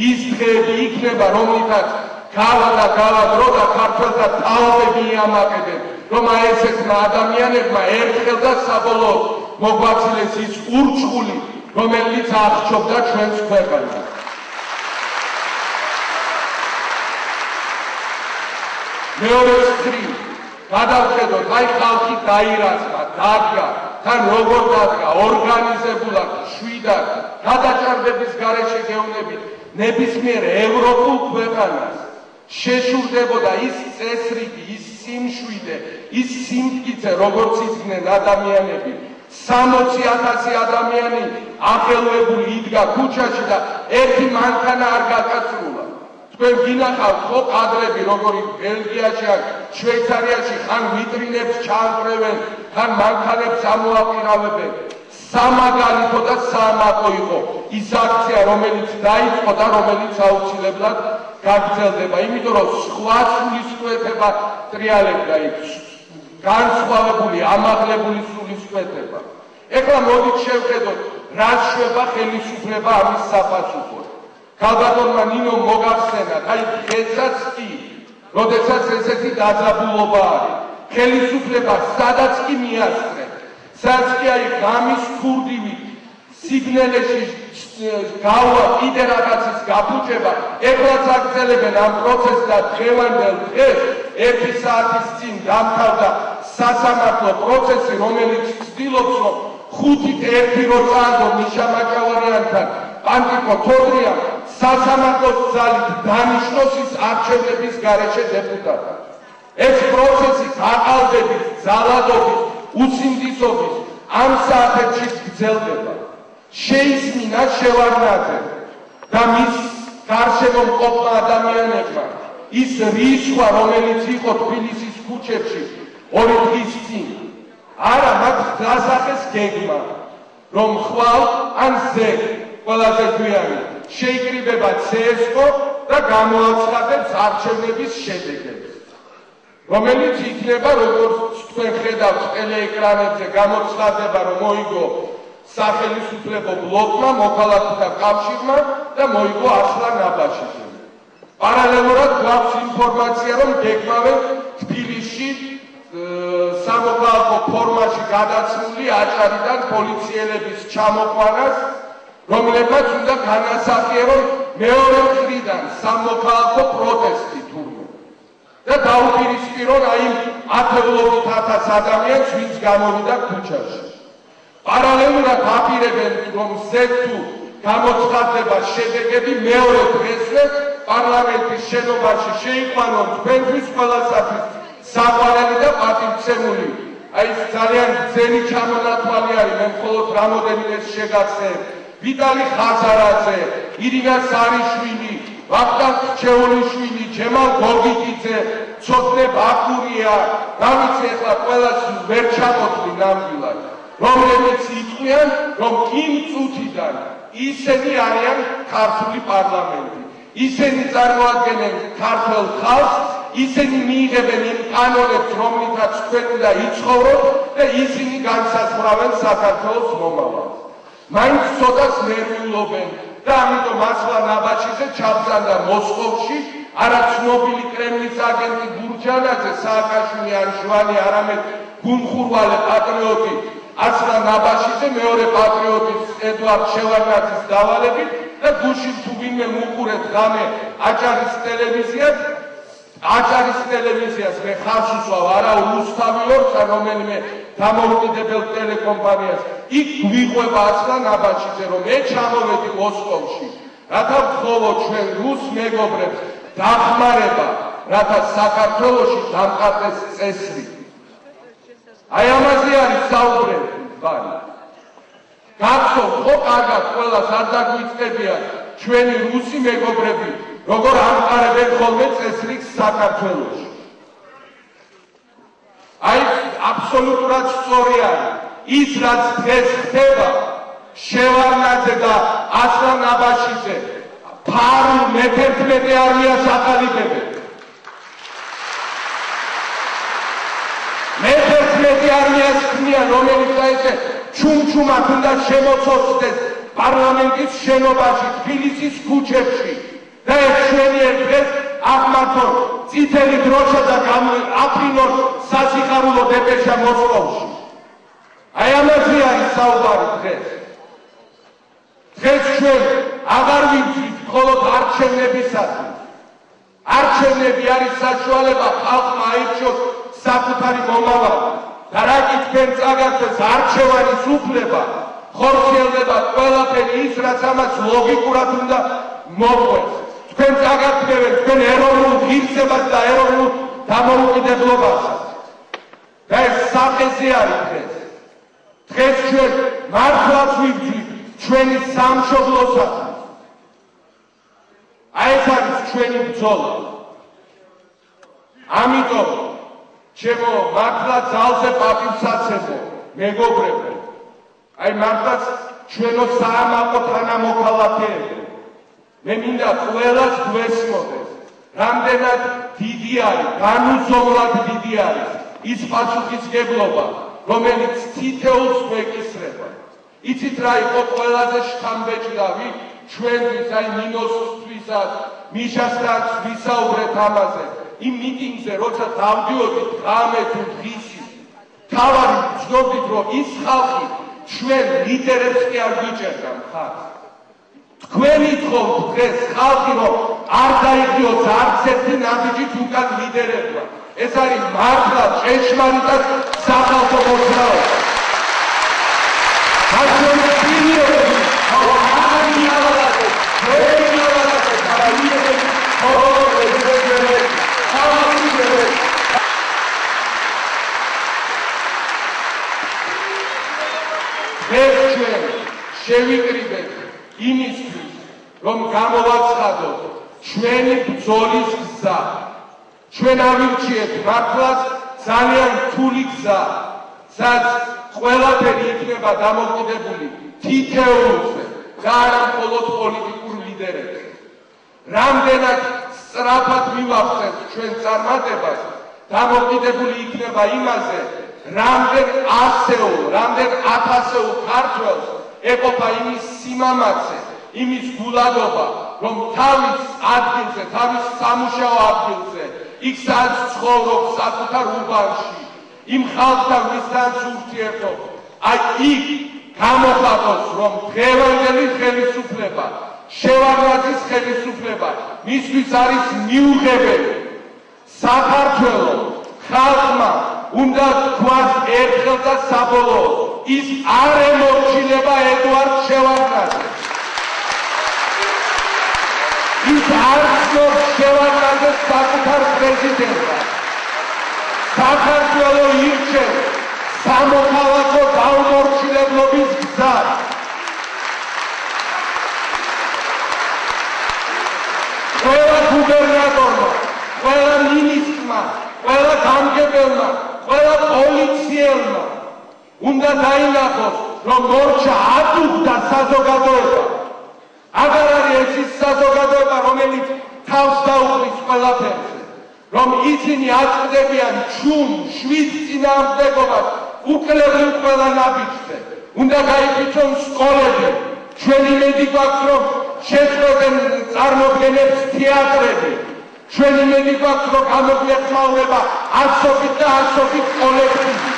ის დღეები იქნება, რომლითაც გავა და გავაგრო და ქართველთა თაობები იამაყებენ, რომ აი ესეთმა ადამიანებმა ერთხელ და საბოლოოდ მოგვაცილეს ის ურჩხული, რომელიც აღჭობდა ჩვენს ქვეყანას. მეორე მხრივ გადავხედოთ, აი ხალხი დაირაცხა, დადგა, თან როგორ დადგა, ორგანიზებულად, შვიდად, გადაჭარბების გარეშე გეუბნებით, ნებისმიერ ევროპულ ქვეყანას შეშურდებოდა ის წესრიგი, ის სიმშვიდე, ის სიმტკიცე, როგორც იდგნენ ადამიანები. 60,000 ადამიანი აღელვებული იდგა ქუჩაში და ერთი მანქანა არ გაკაცრულა. თქვენ გინახავთ ხო კადრები, როგორი ბელგიაში ან შვეიცარიაში ხან ვიტრინებს ჩაანკრევენ, ხან მანქანებს ამოაყირავებენ. სამაგალითო და საამაყო იყო ის აქცია, რომელიც დაიწყო და რომელიც აუცილებლად გაგრძელდება, იმიტომ რომ სხვა სულისკვეთება ტრიალებდა იქ, განსხვავებული, ამაღლებული სულისკვეთება. ეხლა მოდით შევხედოთ, რა შვება ხელისუფლება ამის საფასუხოდ. ქალბატონმა ნინომ მოგახსენათ, აი დღესაც კი, როდესაც ესეთი დაძაბულობა არის, ხელისუფლება სადაც კი მიასწრებს, სადაც კი აი ღამის ქურდივით სიგნალეში გავა კიდე რაღაცის გაფუჭება, ეხლაც აგრძელებენ ამ პროცესს და დღევანდელ დღეს 1 საათის წინ დამთავრდა სასამართლო პროცესი, რომელიც ცდილობს, რომ 5-1 რო წააგო მიშა მაჭავარიანთან, პანტიკო თორიამ სასამართლოს ძალით დანიშნოს ის არჩევნების გარეშე დეპუტატად. ეს პროცესი გაყალბების, ძალადობის, უცინდისობის ამ საათებში გრძელდება. შეისმინა შევარდნაძე და მის გარშემო მყოფ ადამიანებმა ის რისხვა, რომელიც იყო თბილისის ქუჩებში 2 დღის წინ, არა მათ დასახეს გეგმა, რომ ხვალ ან ზეგ ყველაზე გვიანი შეიკრიბება CSGO და გამოაცხადებს არჩევნების შედეგებს, რომელიც იქნება, როგორც თქვენ ხედავთ ტელეეკრანებზე, გამოცხადება, რომ მოიგო სახელმწიფო ბლოკმა, მოქალაქეთა კავშირმა და მოიგო ასლან აბაშიძემ. პარალელურად გვაქვს ინფორმაცია, რომ გეგმავენ თბილისში სამოქალაქო ფორმაში გადაცმული აჭარიდან პოლიციელების ჩამოყვანას, რომლებმაც უნდა განასახიერონ მეორე მხრიდან სამოქალაქო პროტესტი თურმე და დაუპირისპირონ აი 10,000 ადამიანს, ვინც გამოვიდა ქუჩაში. პარალელურად აპირებენ, რომ ზეთუ გამოცხადდება შედეგები მეორე დღესვე პარლამენტის შენობაში შეიყვანონ თქვენთვის ყველასათვის საყვარელი და პატივცემული. აი ეს ძალიან ძენი ჩამონათვალი არის, მე მხოლოდ რამოდენიმე შეგახსენებ. ვიტალი ხაზარაძე, ირინა სარიშვილი, ვახტანგ ჩეულიშვილი, ჯემალ გოგიკიძე, ცოტნე ბაკურია, დავიცი ახლა ყველას ვერ ჩამოთვლი ნამდვილად, რომლებიც იტყვიან, რომ იმ წუთიდან ისინი არიან ქართული პარლამენტი, ისინი წარმოადგენენ ქართულ ხალხს, ისინი მიიღებენ იმ კანონებს, რომლითაც თქვენ უნდა იცხოვროთ და ისინი განსაზღვრავენ საქართველოს მომავალს. მაინც ცოტას ნერვიულობენ და ამიტომ ახლა ნაბაჩიძე ჩაბრძანდა მოსკოვში, არა ცნობილი კრემლის აგენტი ბურჯანაძე, სააკაშვილი ან ჟვანი, არამედ გუმხურვალე პატრიოტი ახლა ნაბაჩიძე, მეორე პატრიოტი ედვარდ შევარდნაძის დავალებით და გუშინ თუ ვინმე მუყურეთ ღამე აჭარის ტელევიზიას მე ხარს უსვავ, არა რუსთავი ორს ან რომელიმე დამოუკიდებელ ტელეკომპანიას, იქ გვიყვება ახლა ნაბაჩიძე, რომ მე ჩამოვედი მოსკოვში, რათა ვთხოვო ჩვენ რუს მეგობრებს დახმარება, რათა საქართველოში დამყარდეს წესრი. აი ამაზე არის საუბრები, ბანი. გახსოვთ ხო კარგად ყველას არ დაგვიწყებია ჩვენი რუსი მეგობრები, როგორ ამყარებენ ხოლმე წესრიგს საქართველოში. აი აბსოლუტურად სწორი არის ის, რაც დღეს ხდება, შევარდნაძე და ასლან აბაშიძე ფარულ მე-11 არმიას აყალიბებენ. მე-11 არმიას ქმნიან, რომელიც ესე ჩუმჩუმად უნდა შემოცოცდეს პარლამენტის შენობაში, თბილისის ქუჩებში და ეს შვენიერ დღეს აღმართონ წითელი დროშა და აფრინონ სასიხარულო დეპეშა მოსკოვში. აი ამაზე არის საუბარი დღეს. დღეს ჩვენ აღარ ვიცით მხოლოდ არჩევნებისათვის. არჩევნები არის საშუალება ხალხმა აირჩიოს საკუთარი მომავალი და რა კი თქვენ წაგაცეს არჩევანის უფლება, ხორციელდება ყველაფერი ის, რაც ამას ლოგიკურად უნდა მოყვეს. თქვენ წაგაცნებენ თქვენ ეროვნულ ღირსებას და ეროვნულ დამოუკიდებლობასაც. და ეს სახეზე არის დღეს. დღეს ჩვენ მართლაც ვიბრძვით ჩვენი სამშობლოსათვის. აი ეს არის ჩვენი ბრძოლა. ამიტომ ჩემო მართლა ძალზე პატივსაცემო მეგობრებო, აი მართლაც ჩვენო საამაყო თანამოქალაქეებო, მე მინდა ყველას გვესმოდეს, რამდენად დიდი არის, განუზომლად დიდი არის ის პასუხისმგებლობა, რომელიც თითოეულს გვეკისრება. იცით რა იყო ყველაზე შთამბეჭდავი ჩვენთვის, აი ნინოსთვისაც, მიშასთან ვისაუბრეთ ამაზე, იმ მიტინგზე, როცა დავდიოდით ღამე თუ დღისი, თავარი ვცნობდით, რომ ის ხალხი ჩვენ ლიდერებს კი არ გვიჭერდა მხარს. თქვენი თხოვთ დღეს ხალხი, რომ არ დაიხიოს არც ერთი ნაბიჯით უკან ლიდერებმა. ეს არის მართლა ჭეშმარიტად სახალხო მოძრაობა. შევიკრიბეთ იმისთვის, რომ გამოვაცხადოთ ჩვენი ბრძოლის გზა. ჩვენ ავირჩიეთ მართლაც ძალიან რთული გზა, სადაც ყველაფერი იქნება დამოკიდებული თითოეულზე და არა მხოლოდ პოლიტიკურ ლიდერებზე. რამდენად სწრაფად მივახცევთ ჩვენ წარმატებას, დამოკიდებული იქნება იმაზე, რამდენ ასეულ, რამდენ ათასეულ ქართველს ეყოფა იმის სიმამაცე, იმის გულადობა, რომ თავის ადგილზე, თავის სამუშაო ადგილზე, იქ სადაც ცხოვრობს საკუთარ უბანში, იმ ხალხთან ვისთან ურთიერთობს, აი იქ გამოხატოს, რომ დღევანდელი ხელისუფლება, შევარდნაძის ხელისუფლება, მისთვის არის მიუღებელი. საქართველო ხალხმა უნდა თქვას ერთხელ და საბოლოოდ, ის არ ემორჩილება ედვარდ შევარდნაძეს. ის არ ცნობს შევარდნაძეს საკუთარ პრეზიდენტად. საქართველო ირჩევს სამოქალაქო დაუმორჩილებლობის გზას. ყველა გუბერნატორმა, ყველა მინისტრმა, ყველა გამგებელმა, ყველა პოლიციელმა უნდა დაინახოს, რომ მორჩა აწუხდა საზოგადოება. აღარ არის ეს ის საზოგადოება, რომელიც თავს დაუყრის ყველაფერზე, რომ ისინი აწვდებიან ჩუმ, შვიდ წინააღმდეგობას, უკლებლივ ყველა ნაბიჯზე. უნდა გაიფიცონ სკოლები, ჩვენ იმედი გვაქვს, რომ შეწყვეტენ წარმოდგენებს თეატრები. ჩვენ იმედი გვაქვს, რომ გამოგვიეხმაურება ასობით და ასობით კოლექტივი.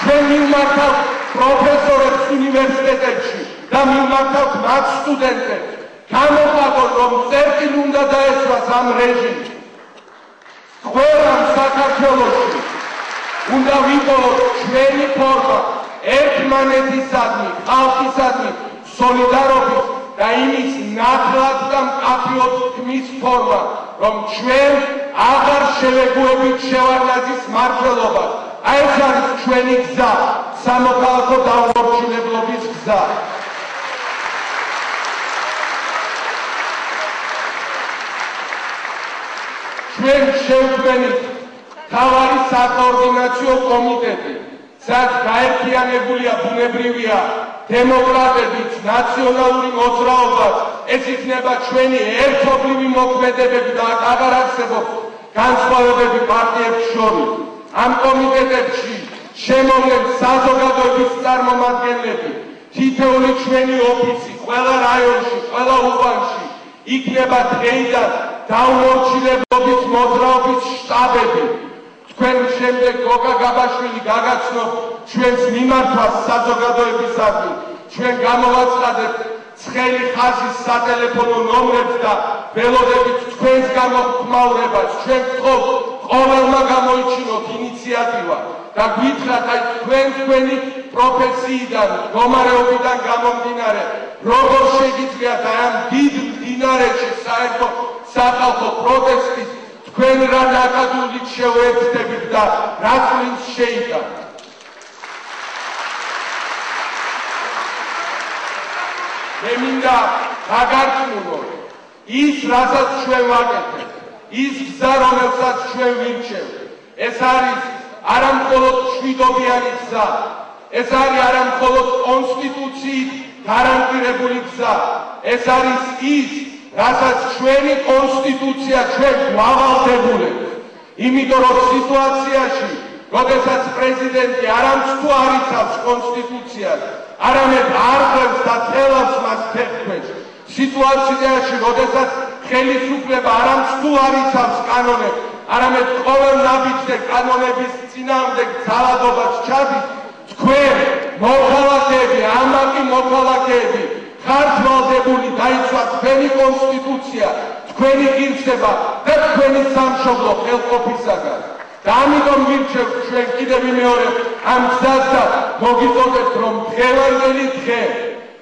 ჩვენ მივმართავთ პროფესორებს უნივერსიტეტებში და მივმართავთ მათ სტუდენტებს. გამოხატონ, რომ წერტილი უნდა დაესვას ამ რეჟიმს. ყველამ საქართველოში უნდა ვიყოლოთ ჩვენი ფორმა ერთმანეთისადმი, ხალხისადმი, სოლიდარობის და იმის ნათლად და მკაფიოდ თქმის ფორმა, რომ ჩვენ აღარ შევეგუებით შევარდნაძის მმართველობას. აი ეს არის ჩვენი გზა, სამოქალაქო დაუმორჩილებლობის გზა. ჩვენ შევქმნით მთავარი საკოორდინაციო კომიტეტი, სადაც გაერთიანებულია ბუნებრივია დემოკრატებიც, ნაციონალური მოძრაობაც, ეს იქნება ჩვენი ერთობლივი მოქმედებები და აღარ არსებობს განსხვავებები პარტიებს შორის. ამ კომიტეტებში შემოვლენ საზოგადოების წარმომადგენლები, თითოეული ჩვენი ოფისი, ყველა რაიონში, ყველა უბანში იქნება დღეიდან დაუმორჩილებლობის მოძრაობის შტაბები. თქვენ შემდეგ გოგა გაბაშვილი გაგაცნობ ჩვენს მიმართვას საზოგადოებისადმი. ჩვენ გამოვაცხადებთ ცხელი ხაზის სატელეფონო ნომრებს და ველოდებით თქვენს გამოხმაურებას. ჩვენ ვთხოვთ ყოველმა გამოიჩინოთ ინიციატივა და გითხრათ აი თქვენი პროფესიიდან, მდგომარეობიდან გამომდინარე, როგორ შეგიძლიათ აი ამ დიდ მდინარეში საერთო სახალხო პროტესტის თქვენ რა ნაკადულით შევეერთდებით და რა წვლილს შეიტანთ. მე მინდა გაგარწმუნოთ, ის რასაც ჩვენ ვაკეთებთ, ის გზა, რომელსაც ჩვენ ვირჩევთ, ეს არის არა მხოლოდ მშვიდობიანი გზა, ეს არის არა მხოლოდ კონსტიტუციით გარანტირებული გზა, ეს არის ის, რასაც ჩვენი კონსტიტუცია ჩვენ გვავალდებულებს. იმიტომ რომ სიტუაციაში, როდესაც პრეზიდენტი არამც თუ არ იცავს კონსტიტუციას, არამედ არღვევს და თელავს მას თექვეშ, სიტუაციაში, როდესაც ხელისუფლება არამც თუ არ იცავს კანონებს, არამედ ყოველ ნაბიჯზე კანონების წინააღმდეგ ძალადობას ჩადის, თქვენ მოქალაქეები, ამაყი მოქალაქეები, ქართველდებული დაიცვა თქვენი კონსტიტუცია, თქვენი ღირსება და თქვენი სამშობლო ხელყოფისაგან. და ამიტომ ვირჩევთ ჩვენ კიდევ მეორე ამ გზას და მოგიწოდებთ, რომ დღევანდელი დღე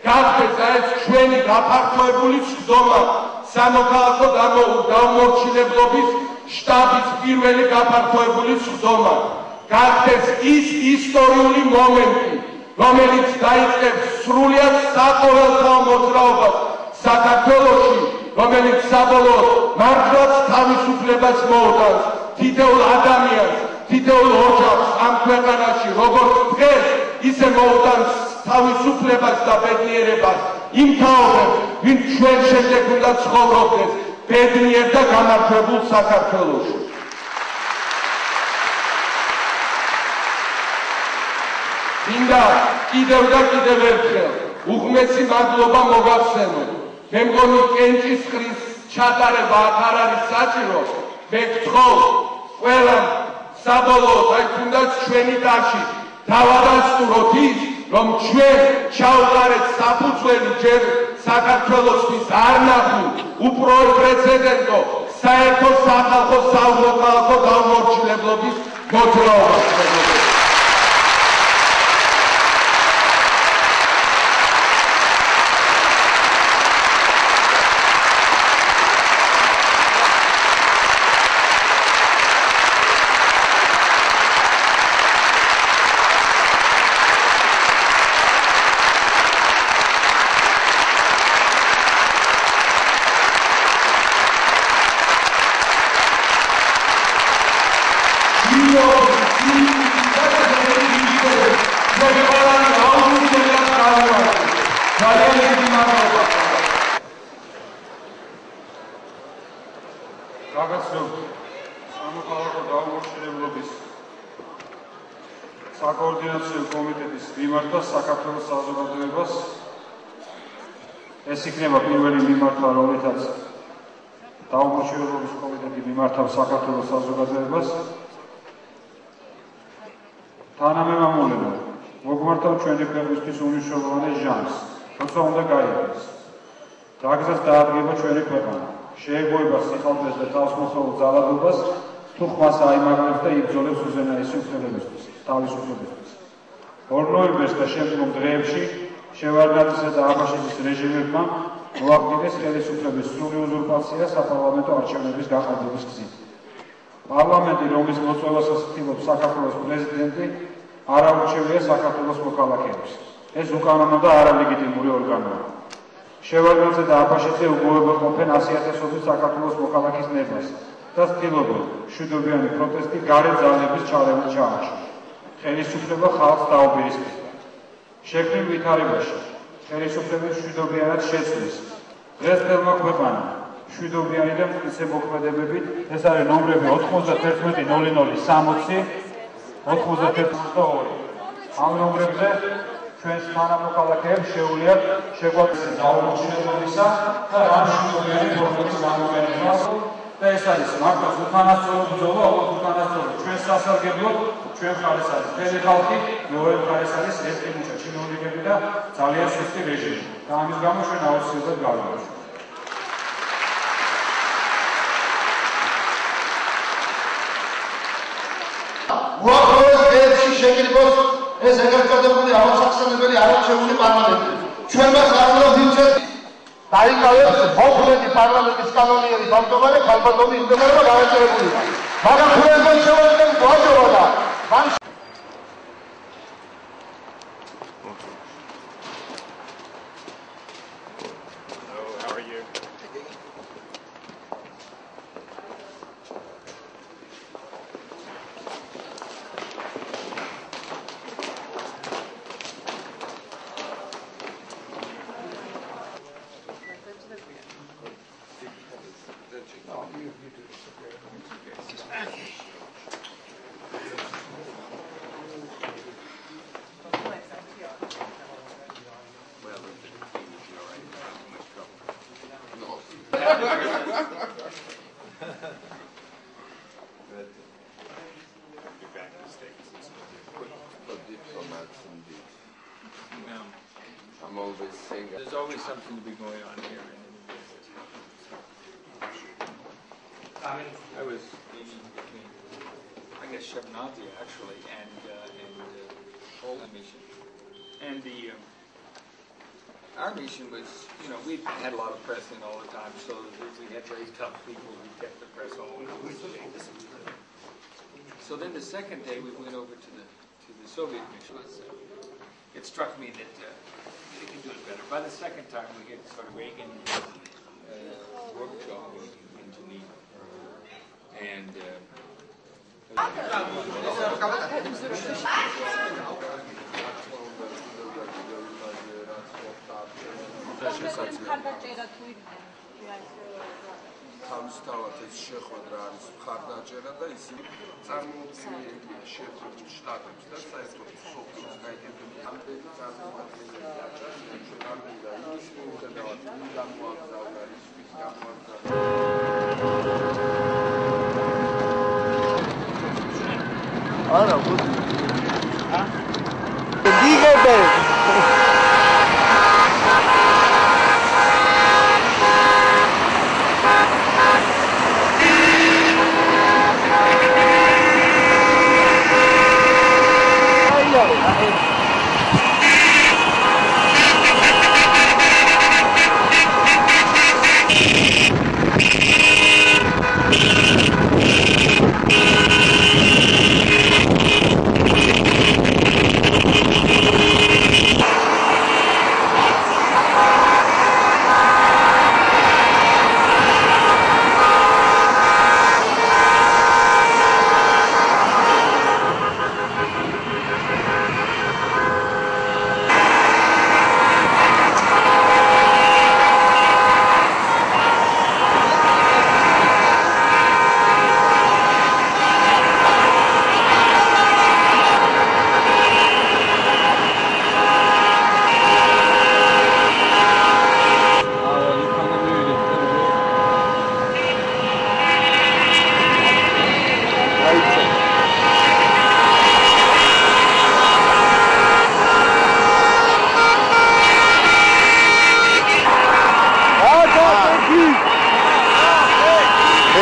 გახდეს ეს ჩვენი გაფართოებული სხდომა სამოქალაქო დაუმორჩილებლობის შტაბის პირველი გაფართოებული სხდომა. გახდეს ის ისტორიული მომენტი, რომელიც დაიწყებს სრულიად საყოველთაო მოძრაობას საქართველოში, რომელიც საბოლოოდ მართლაც თავისუფლებას მოუტანს თითოეულ ადამიანს, თითოეულ ოჯახს ამ ქვეყანაში, როგორც დღეს, ისე მოუტანს თავისუფლებას და ბედნიერებას იმ თაობებს, ვინც ჩვენ შემდეგ უნდა ცხოვრობდეს ბედნიერ და გამარჯვებულ საქართველოში. მინდა კიდევ და კიდევ ერთხელ უღმესი მადლობა მოგახსენოთ. მე მგონი კენჭისყრის ჩატარება აქ არ არის საჭირო. მე გთხოვ ყველამ საბოლოოდ აი თუნდაც ჩვენი დაში დავადასტუროთ ის, რომ ჩვენ ჩავყარეთ საფუძველი ჯერ საქართველოსთვის არ ნახულ უპრეცედენტო საერთო სახალხო სამოქალაქო დაუმორჩილებლობის მოძრაობას. საკოორდინაციო კომიტეტის მიმართვა საქართველოს საზოგადოებას ეს იქნება პირველი მიმართვა, რომელთაც დაუმორჩილებლობის კომიტეტი მიმართავს საქართველოს საზოგადოებას. თანამემამულება მოგვმართავ ჩვენი ქვეყნისთვის უმნიშვნელოვანეს ჟანრს, როცა უნდა გაიგოს. რაგზას დაადგება ჩვენი ქვეყანა, შეეგუება სიხალთეს და თავისმოსავალ ძალადობას, თუ ხმას აიმაგრებს და იბრძოლებს უზენაესი უფლებებისთვის, თავისუფლებისთვის. 2 ნოემბერს და შემდგომ დღეებში შევარდნაძისა და აბაშიძის რეჟიმებმა მოახდინეს ხელისუფლების სრული უზურპაცია საპარლამენტო არჩევნების გაყალბების გზით. პარლამენტი, რომლის მოწვევასაც ცდილობს საქართველოს პრეზიდენტი, არ აურჩევია საქართველოს მოქალაქეებს. ეს უკანონო და არალეგიტიმური ორგანოა. შევარდნაძე და აბაშიძე უგულებელყოფენ 100,000 საქართველოს მოქალაქის ნებას და ცდილობენ მშვიდობიანი პროტესტი გარეთ ძალების ჩარევით ჩაახშონ. ხელისუფლება ხალხს დაუპირისპირდა. შექმნილ ვითარებაში ხელისუფლების მშვიდობიანად შეცვლის. დღეს ხელმა ქვეყანა მშვიდობიანი და მტკიცე მოქმედებებით, ეს არის ნომრები 91.0060, 91.02. ამ ნომრებზე ჩვენს თანამოქალაქეებს შეუძლიათ შეგვაწყვეტს დაუმორჩილებლებისა და მშვიდობიანი პროგრამის გამოყენება. და ეს არის მართლაც უკანასკნელი ბრძოლა, ალბათ უკანასკნელი ჩვენ სასარგებლოდ, ჩვენ ხარეს არის მთელი ხალხი, მეორე ხარეს არის ერთი მუჭა ჩინოვნიკები და ძალიან სუსტი რეჟიმი. და ამის გამო ჩვენ აუცილებლად გავიმარჯვებთ. უახლოეს დღეებში შეგირბოს ეს ეგრეთ წოდებული ამოსახსენებელი არაჩვეული პარლამენტი. ჩვენ მას არ უნდა ვივცეთ. დაიკავებს მოქმედი პარლამენტის კანონიერი დამტოვარი ქალბატონი იმდენობა განაწერებულია. მაგრამ თუ ეს შევეცდეთ გვაჯობა და I'm always saying there's always something to be going on here. I mean, I was meeting between, I guess, Shevnazi actually, and whole mission, and our mission was, you know, we had a lot of press in all the time, so we had very tough people who kept the press on. So then the second day we went over to the Soviet mission. It struck me that they could do it better. By the second time we had sort of Reagan workshop in Geneva, and თავისთავად ეს შეხვედრა არის მხარდაჭერა და ისინი წარმოუდგენელია შეხვედრის შტატებს და საერთოდ სოფლის გაიგებები ამდენი წარმომადგენელი აჭარბენ ჩვენ და ის მიუხედავად ვინ გამოაგზავნა ისთვის გამოაგზავნა არა გუდი დიგებე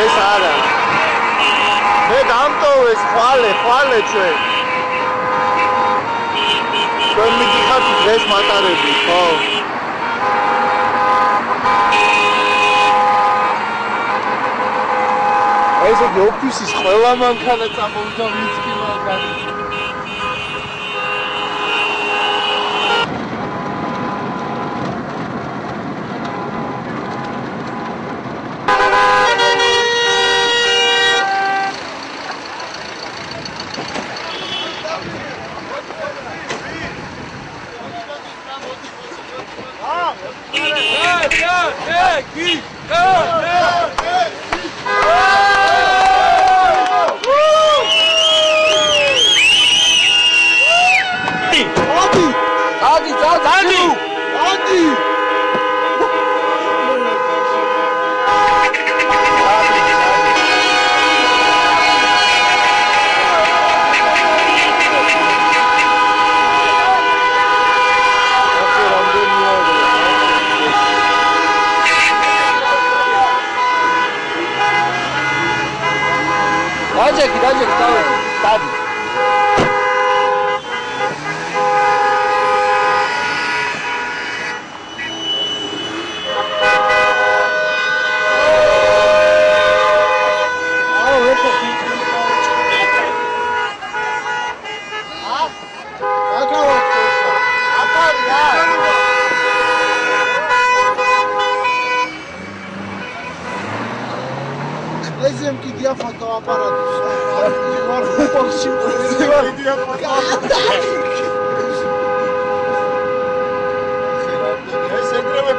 ეს არა. მე დამტოვეს ხვალე ჩვენ. ჩვენ მიდიხართ დღეს მატარებით, ხო? ესე იგი ოფისის ყველა მანქანა წამოვიდა ვინც კი მაგარი.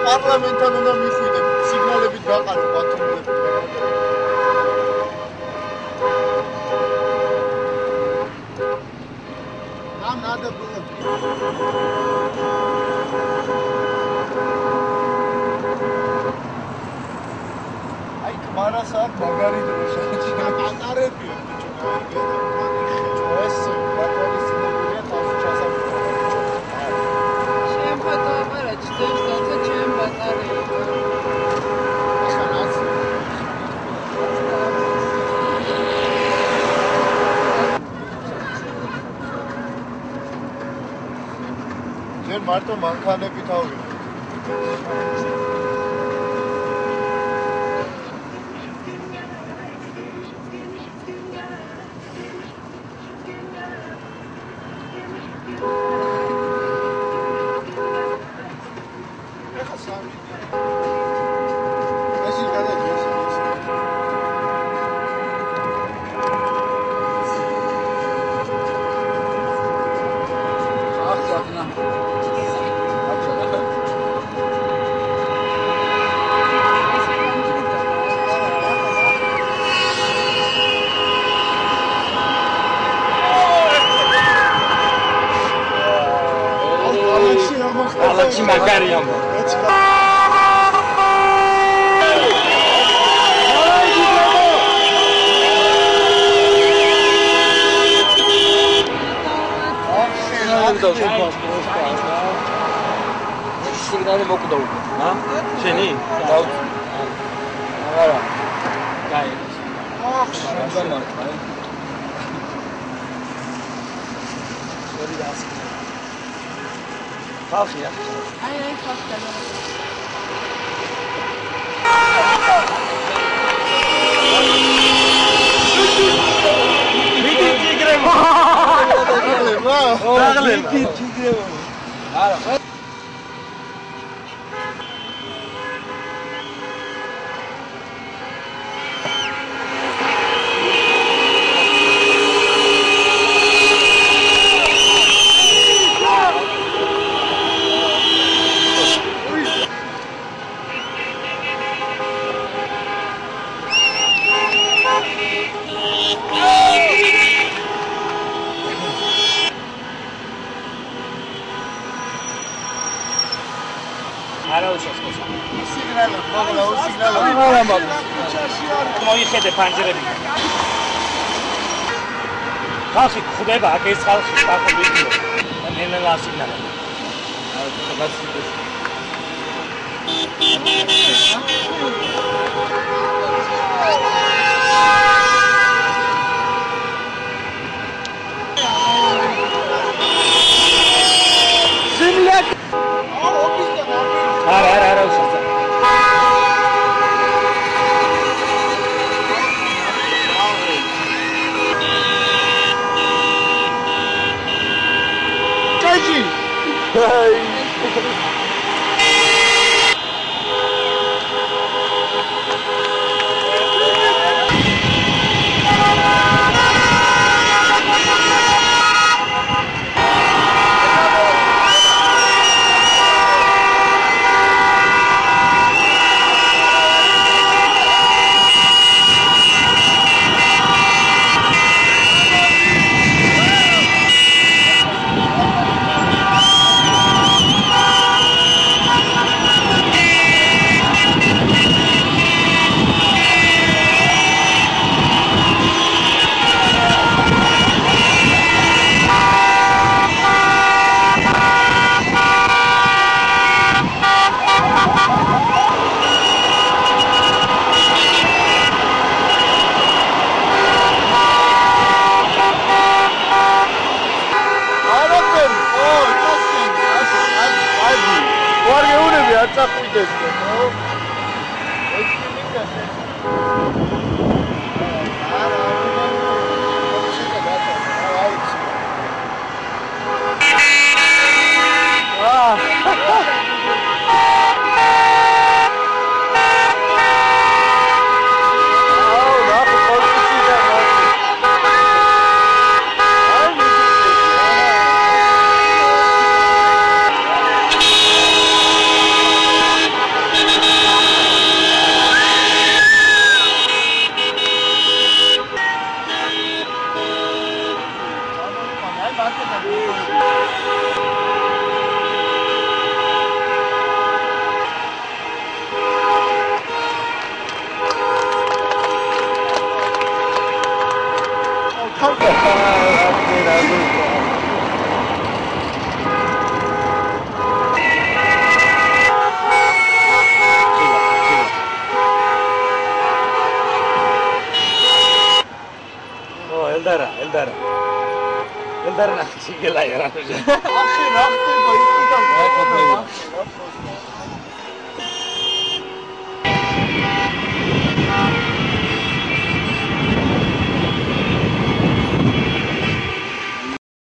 პარლამენტთან უნდა მიხვიდეთ, სიგნალებით გაყარო პატრონები. Нам надо было. Ай, кмараса მაგარი დროშა. ატარებია ბიჭო, ეს პატრონისინებულია თავში ჩასაფრთხო. შენ ფოტოაპარატი ძებს დაცა ჩემ ბატარეა. ჯერ მარტო მანქანები თავი. Alexi Magari amor. Signale moku dau. Ha? Sheni? Dau. Agara. Gai. Sorry das. Falsia. Ai, falsia. Miti tigre. Dale, miti tigre. Ara. მოიხედე პანჯერები. ხალხი ხვდება აქ ეს ხალხი დაყოლილია. ნელა სიგნალი. აა Eldarna, sí que la gran.